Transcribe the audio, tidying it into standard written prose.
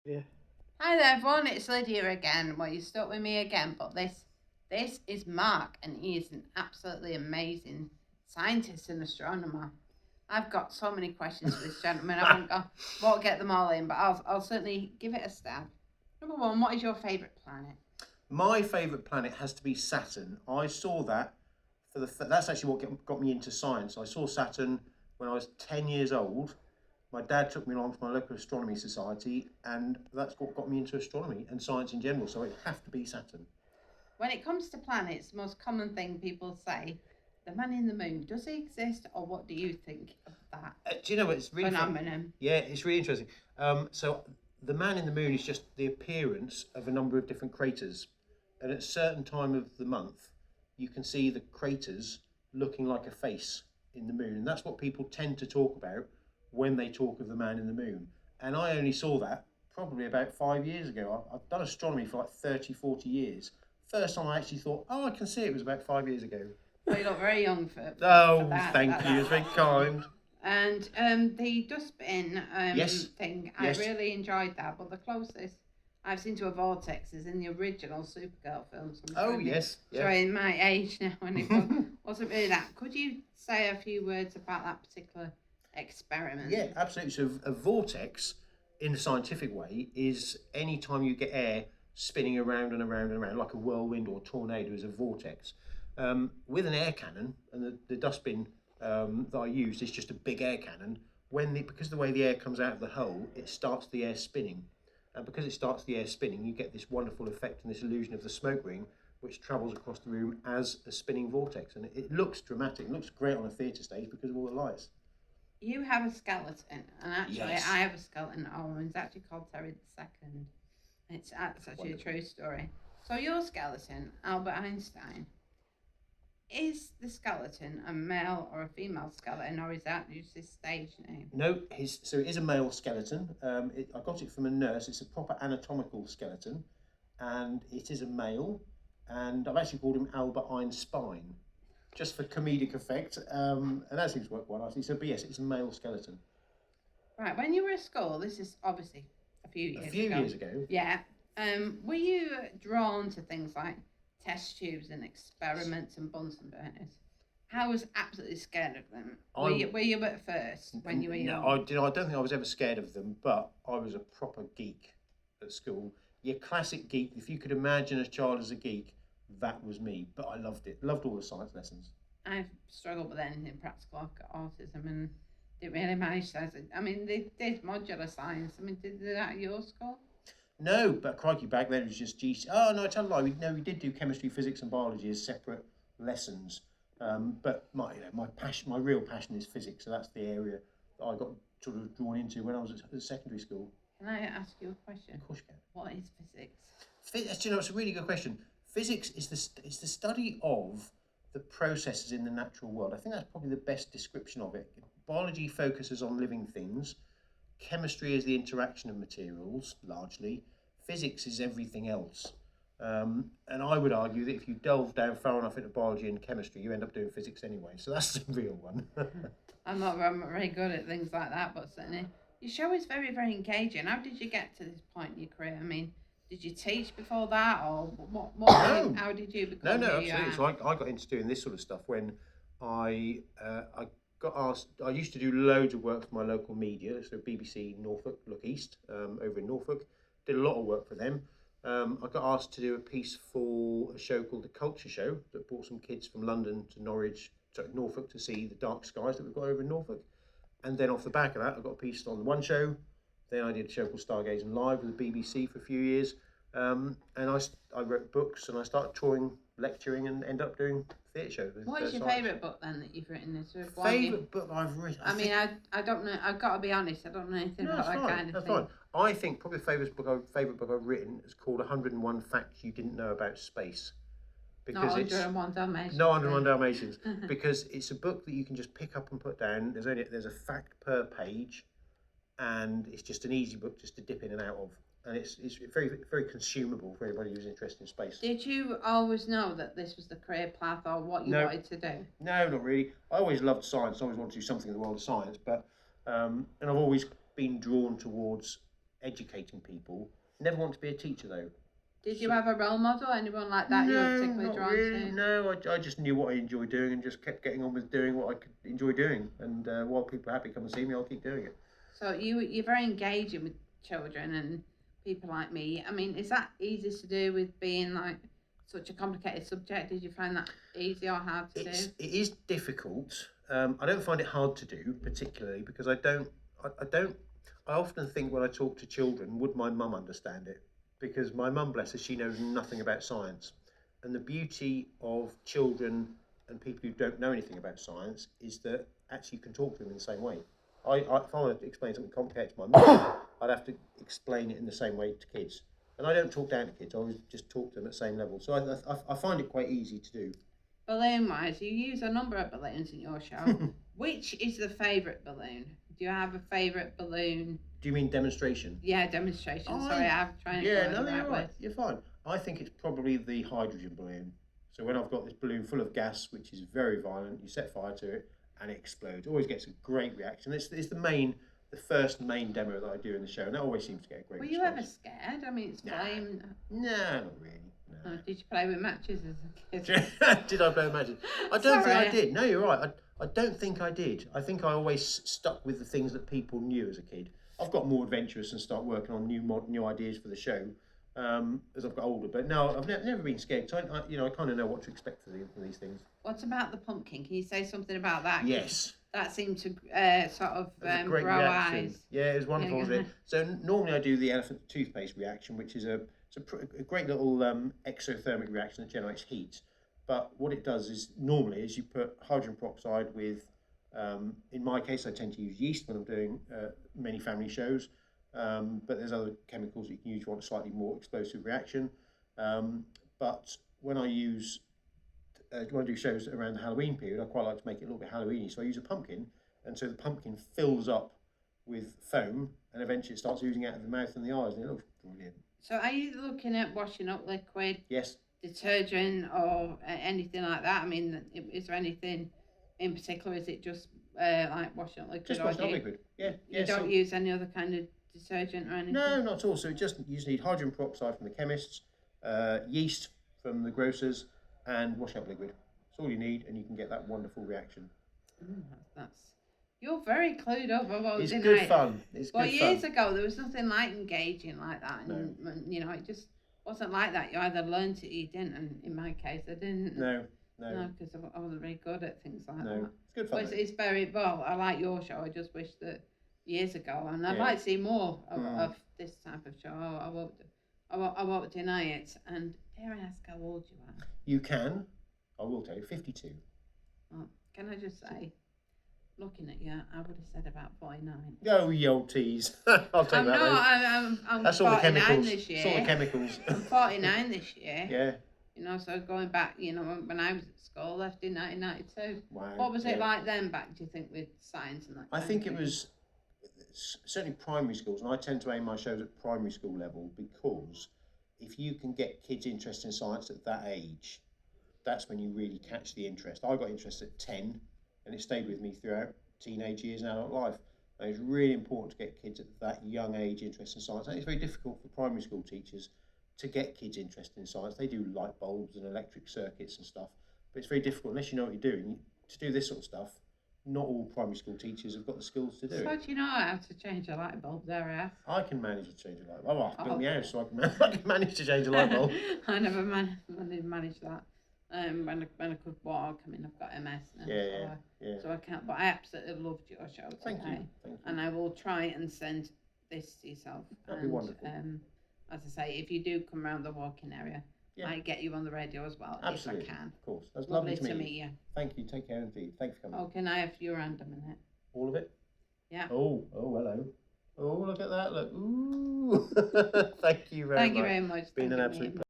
Yeah. Hi there, everyone. It's Lydia again. Well, you stuck with me again, but this is Mark, and he is an absolutely amazing scientist and astronomer. I've got so many questions for this gentleman. Won't get them all in, but I'll certainly give it a stab. Number one, what is your favourite planet? My favourite planet has to be Saturn. I saw that that's actually what got me into science. I saw Saturn when I was 10 years old. My dad took me along to my local astronomy society, and that's what got me into astronomy and science in general. So it have to be Saturn. When it comes to planets, the most common thing people say, the man in the moon, does he exist, or what do you think of that Do you know what? It's really fun. phenomenon? Yeah, it's really interesting. So the man in the moon is just the appearance of a number of different craters, and at a certain time of the month, you can see the craters looking like a face in the moon, and that's what people tend to talk about when they talk of the man in the moon. And I only saw that probably about 5 years ago. I've done astronomy for like 30, 40 years. First time I actually thought, oh, I can see it was about 5 years ago. Well, you look very young for Oh, that. thank you. It's very kind. And the dustbin Yes, thing, I yes. really enjoyed that. But the closest I've seen to a vortex is in the original Supergirl film. So Oh, yes, yeah. showing my age now, and it wasn't really that. Could you say a few words about that particular experiment? Yeah, absolutely. So a vortex, in the scientific way, is any time you get air spinning around and around and around, like a whirlwind or a tornado, is a vortex. With an air cannon, and the dustbin that I used is just a big air cannon. Because of the way the air comes out of the hole, it starts the air spinning, and because it starts the air spinning, you get this wonderful effect and this illusion of the smoke ring, which travels across the room as a spinning vortex, and it looks dramatic. It looks great on a theatre stage because of all the lights. You have a skeleton, and actually, Yes. I have a skeleton. Oh, it's actually called Terry the Second. It's actually a true story. So your skeleton, Albert Einstein, is the skeleton a male or a female skeleton, or is that just his stage name? No, so it is a male skeleton. I got it from a nurse. It's a proper anatomical skeleton, and it is a male. And I've actually called him Albert Einstein, just for comedic effect. And that seems to work well, actually. So, but yes, it's a male skeleton. Right, when you were at school, this is obviously a few years A few ago. years ago. Yeah. Were you drawn to things like test tubes and experiments and Bunsen burners? I was absolutely scared of them. Were you at first when you were young? No, I don't think I was ever scared of them, but I was a proper geek at school. Your classic geek. If you could imagine a child as a geek, that was me. But I loved it. Loved all the science lessons. I've struggled with anything practical. I've got autism and didn't really manage that. I mean, they did modular science. I mean, did they that at your school? No, but crikey, back then it was just GC. Oh no, I tell a lie. We did do chemistry, physics, and biology as separate lessons. But my passion, my real passion is physics. So that's the area that I got sort of drawn into when I was at secondary school. Can I ask you a question? Of course you can. What is physics? It's a really good question. Physics is it's the study of the processes in the natural world. I think that's probably the best description of it. Biology focuses on living things. Chemistry is the interaction of materials, largely. Physics is everything else. And I would argue that if you delve down far enough into biology and chemistry, you end up doing physics anyway. So that's the real one. I'm not very good at things like that, but certainly your show is very, very engaging. How did you get to this point in your career? I mean, did you teach before that, or how did you become? No, absolutely. So I got into doing this sort of stuff when I got asked. I used to do loads of work for my local media, so BBC Norfolk, Look East, over in Norfolk. Did a lot of work for them. I got asked to do a piece for a show called The Culture Show that brought some kids from London to Norfolk to see the dark skies that we've got over in Norfolk. And then off the back of that, I got a piece on the one show. Then I did a show called Stargazing Live with the BBC for a few years. And I wrote books and I started touring, lecturing, and ended up doing theatre shows. What is your favourite book then that you've written? Favourite book I've written? I don't know. I've got to be honest. I don't know anything about that kind of thing. That's fine. I think probably the favourite book I've written is called 101 Facts You Didn't Know About Space. Because not 101 Dalmatians. No 101 Dalmatians. Because it's a book that you can just pick up and put down. There's a fact per page, and it's just an easy book just to dip in and out of. And it's very, very consumable for anybody who's interested in space. Did you always know that this was the career path or what you wanted to do? No, not really. I always loved science. I always wanted to do something in the world of science, but and I've always been drawn towards educating people. Never want to be a teacher though. Did you have a role model, anyone like that you were particularly drawn to? No, I just knew what I enjoyed doing and just kept getting on with doing what I could enjoy doing. And while people are happy to come and see me, I'll keep doing it. So you're very engaging with children and people like me. I mean, is that easy to do with being like such a complicated subject? Did you find that easy or hard to do? It is difficult. I don't find it hard to do particularly because I often think when I talk to children, would my mum understand it? Because my mum, bless her, she knows nothing about science. And the beauty of children and people who don't know anything about science is that actually you can talk to them in the same way. If I wanted to explain something complicated to my mum, I'd have to explain it in the same way to kids. And I don't talk down to kids, I always just talk to them at the same level. So I find it quite easy to do. Balloon-wise, you use a number of balloons in your show. Which is the favourite balloon? Do you have a favourite balloon? Do you mean demonstration? Yeah, demonstration. Sorry, I'm trying to go the right way. You're fine. I think it's probably the hydrogen balloon. So when I've got this balloon full of gas, which is very violent, you set fire to it and it explodes. Always gets a great reaction. It's the first main demo that I do in the show, and that always seems to get a great response. Were you ever scared? I mean, it's flame. No, not really. No. Oh, did you play with matches as a kid? Did I play with matches? I don't think I did. No, you're right. I don't think I did. I think I always stuck with the things that people knew as a kid. I've got more adventurous and start working on new ideas for the show as I've got older. But no, I've never been scared. So I kind of know what to expect for these things. What about the pumpkin? Can you say something about that? Yes. That seemed to sort of grow reaction. eyes. Yeah, it was wonderful. Yeah. So normally I do the elephant toothpaste reaction, which is a great little exothermic reaction that generates heat. But what it does is normally is you put hydrogen peroxide with, in my case, I tend to use yeast when I'm doing many family shows. But there's other chemicals that you can use if you want a slightly more explosive reaction. But when I do shows around the Halloween period, I quite like to make it a little bit Halloweeny. So I use a pumpkin, and so the pumpkin fills up with foam, and eventually it starts oozing out of the mouth and the eyes, and it looks brilliant. So are you looking at washing up liquid? Yes. Detergent or anything like that? I mean, is there anything in particular? Is it just like washing up liquid? Just washing up liquid. Yeah. You don't use any other kind of detergent or anything? No, not at all. So you just need hydrogen peroxide from the chemists, yeast from the grocers, and washing up liquid. That's all you need, and you can get that wonderful reaction. You're very clued up. It's good fun. Well, years ago there was nothing like engaging like that, and it just wasn't like that. You either learned it or you didn't, and in my case I didn't. No, because I wasn't very good at things like that. No, it's good fun. But it's very well. I like your show. I just wish that years ago, and I'd like to see more of this type of show. I won't deny it. And dare I ask how old you are? You can. I will tell you. 52. Well, can I just say, looking at you, I would have said about 49. Oh, you old tease. I'll take that. I'm That's all the 49 chemicals. this year. It's all the chemicals. I'm 49 this year. Yeah. So going back, when I was at school, left in 1992. Wow. What was it like then back, do you think, with science and that? I think it was certainly primary schools, and I tend to aim my shows at primary school level because if you can get kids interested in science at that age, that's when you really catch the interest. I got interested at 10, and it stayed with me throughout teenage years and adult life. And it's really important to get kids at that young age interested in science. And it's very difficult for primary school teachers to get kids interested in science. They do light bulbs and electric circuits and stuff, but it's very difficult unless you know what you're doing to do this sort of stuff. Not all primary school teachers have got the skills to do it. So do you know how to change a light bulb there, I can manage to change a light bulb. I've built my house, so I can manage to change a light bulb. I never managed that. When I could walk, I mean, I've got MS now, so I can't. But I absolutely loved your show today. Thank you. And I will try and send this to yourself. That'd be wonderful. As I say, if you do come around the walking area, I might get you on the radio as well. Absolutely. If I can. Of course. That's lovely to meet you. Thank you. Take care indeed. Thanks for coming. Oh, can I have your hand a minute? All of it? Yeah. Oh, hello. Oh, look at that. Look. Ooh. Thank you very much. Thank you very much. It's been an absolute pleasure.